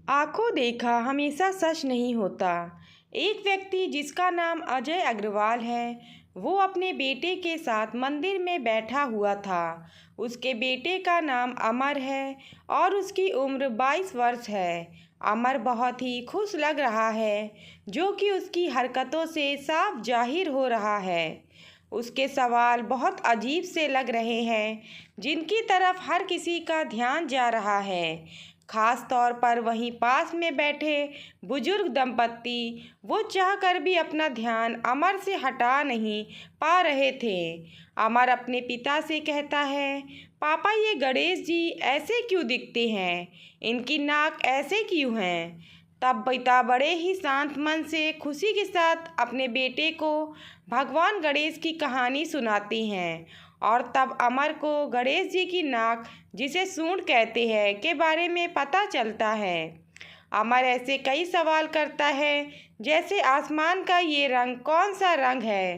आंखों देखा हमेशा सच नहीं होता। एक व्यक्ति जिसका नाम अजय अग्रवाल है, वो अपने बेटे के साथ मंदिर में बैठा हुआ था। उसके बेटे का नाम अमर है और उसकी उम्र 22 वर्ष है। अमर बहुत ही खुश लग रहा है, जो कि उसकी हरकतों से साफ जाहिर हो रहा है। उसके सवाल बहुत अजीब से लग रहे हैं, जिनकी तरफ हर किसी का ध्यान जा रहा है। खास तौर पर वहीं पास में बैठे बुजुर्ग दंपत्ति, वो चाहकर भी अपना ध्यान अमर से हटा नहीं पा रहे थे। अमर अपने पिता से कहता है, पापा ये गणेश जी ऐसे क्यों दिखते हैं? इनकी नाक ऐसे क्यों है? तब पिता बड़े ही शांत मन से खुशी के साथ अपने बेटे को भगवान गणेश की कहानी सुनाते हैं। और तब अमर को गणेश जी की नाक, जिसे सूंड कहते हैं, के बारे में पता चलता है। अमर ऐसे कई सवाल करता है, जैसे आसमान का ये रंग कौन सा रंग है,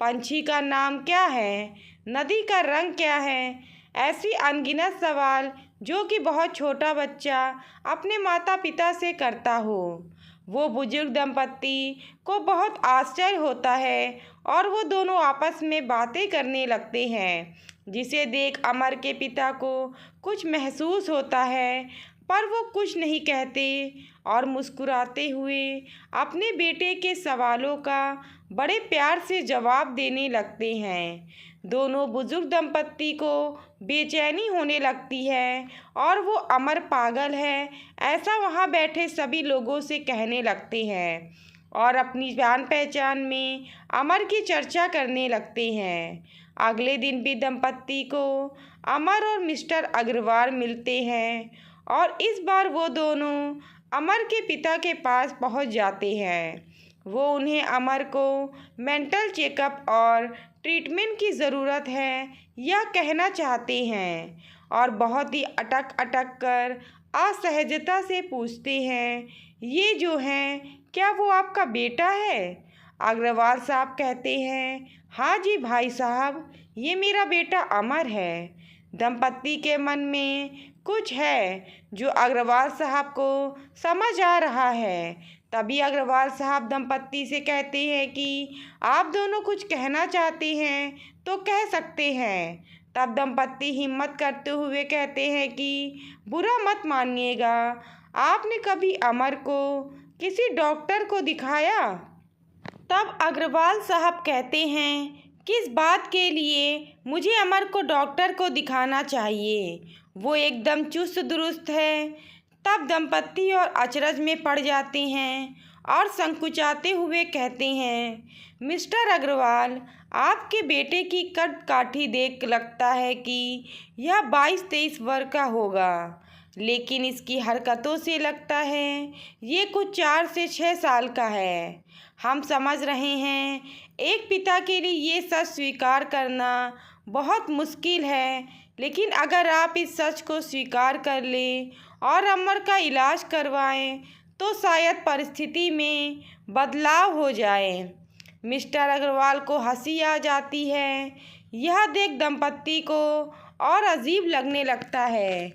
पंछी का नाम क्या है, नदी का रंग क्या है। ऐसी अनगिनत सवाल जो कि बहुत छोटा बच्चा अपने माता पिता से करता हो। वो बुजुर्ग दंपत्ति को बहुत आश्चर्य होता है और वो दोनों आपस में बातें करने लगते हैं, जिसे देख अमर के पिता को कुछ महसूस होता है, पर वो कुछ नहीं कहते और मुस्कुराते हुए अपने बेटे के सवालों का बड़े प्यार से जवाब देने लगते हैं। दोनों बुजुर्ग दंपत्ति को बेचैनी होने लगती है और वो अमर पागल है ऐसा वहाँ बैठे सभी लोगों से कहने लगते हैं और अपनी जान पहचान में अमर की चर्चा करने लगते हैं। अगले दिन भी दंपत्ति को अमर और मिस्टर अग्रवाल मिलते हैं और इस बार वो दोनों अमर के पिता के पास पहुंच जाते हैं। वो उन्हें अमर को मेंटल चेकअप और ट्रीटमेंट की ज़रूरत है यह कहना चाहते हैं और बहुत ही अटक अटक कर असहजता से पूछते हैं, ये जो हैं क्या वो आपका बेटा है? अग्रवाल साहब कहते हैं, हाँ जी भाई साहब, ये मेरा बेटा अमर है। दंपत्ति के मन में कुछ है जो अग्रवाल साहब को समझ आ रहा है। तभी अग्रवाल साहब दंपत्ति से कहते हैं कि आप दोनों कुछ कहना चाहते हैं तो कह सकते हैं। तब दंपत्ति हिम्मत करते हुए कहते हैं कि बुरा मत मानिएगा, आपने कभी अमर को किसी डॉक्टर को दिखाया? तब अग्रवाल साहब कहते हैं, किस बात के लिए मुझे अमर को डॉक्टर को दिखाना चाहिए? वो एकदम चुस्त दुरुस्त है। तब दंपत्ति और अचरज में पड़ जाते हैं और संकुचाते हुए कहते हैं, मिस्टर अग्रवाल, आपके बेटे की कद काठी देख लगता है कि यह 22-23 वर्ष का होगा, लेकिन इसकी हरकतों से लगता है ये कुछ 4 से 6 साल का है। हम समझ रहे हैं एक पिता के लिए ये सच स्वीकार करना बहुत मुश्किल है, लेकिन अगर आप इस सच को स्वीकार कर लें और अमर का इलाज करवाएं तो शायद परिस्थिति में बदलाव हो जाए। मिस्टर अग्रवाल को हंसी आ जाती है। यह देख दंपत्ति को और अजीब लगने लगता है।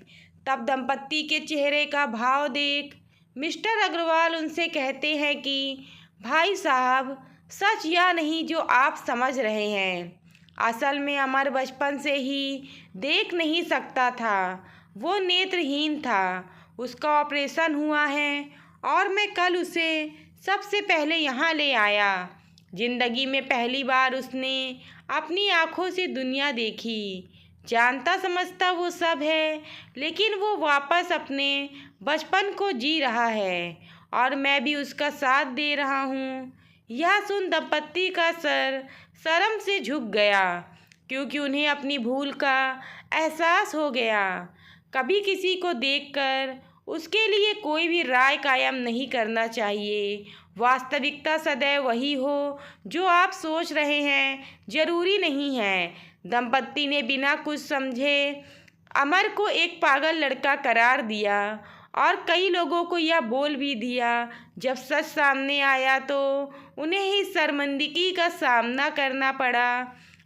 तब दंपत्ति के चेहरे का भाव देख मिस्टर अग्रवाल उनसे कहते हैं कि भाई साहब, सच यह नहीं जो आप समझ रहे हैं। असल में अमर बचपन से ही देख नहीं सकता था, वो नेत्रहीन था। उसका ऑपरेशन हुआ है और मैं कल उसे सबसे पहले यहाँ ले आया। जिंदगी में पहली बार उसने अपनी आँखों से दुनिया देखी। जानता समझता वो सब है, लेकिन वो वापस अपने बचपन को जी रहा है और मैं भी उसका साथ दे रहा हूँ। यह सुन दंपत्ति का सर शर्म से झुक गया, क्योंकि उन्हें अपनी भूल का एहसास हो गया। कभी किसी को देखकर उसके लिए कोई भी राय कायम नहीं करना चाहिए। वास्तविकता सदैव वही हो जो आप सोच रहे हैं, जरूरी नहीं है। दंपत्ति ने बिना कुछ समझे अमर को एक पागल लड़का करार दिया और कई लोगों को यह बोल भी दिया। जब सच सामने आया तो उन्हें ही शर्मिंदगी का सामना करना पड़ा।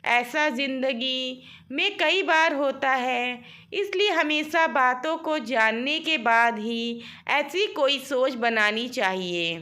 ऐसा ज़िंदगी में कई बार होता है, इसलिए हमेशा बातों को जानने के बाद ही ऐसी कोई सोच बनानी चाहिए।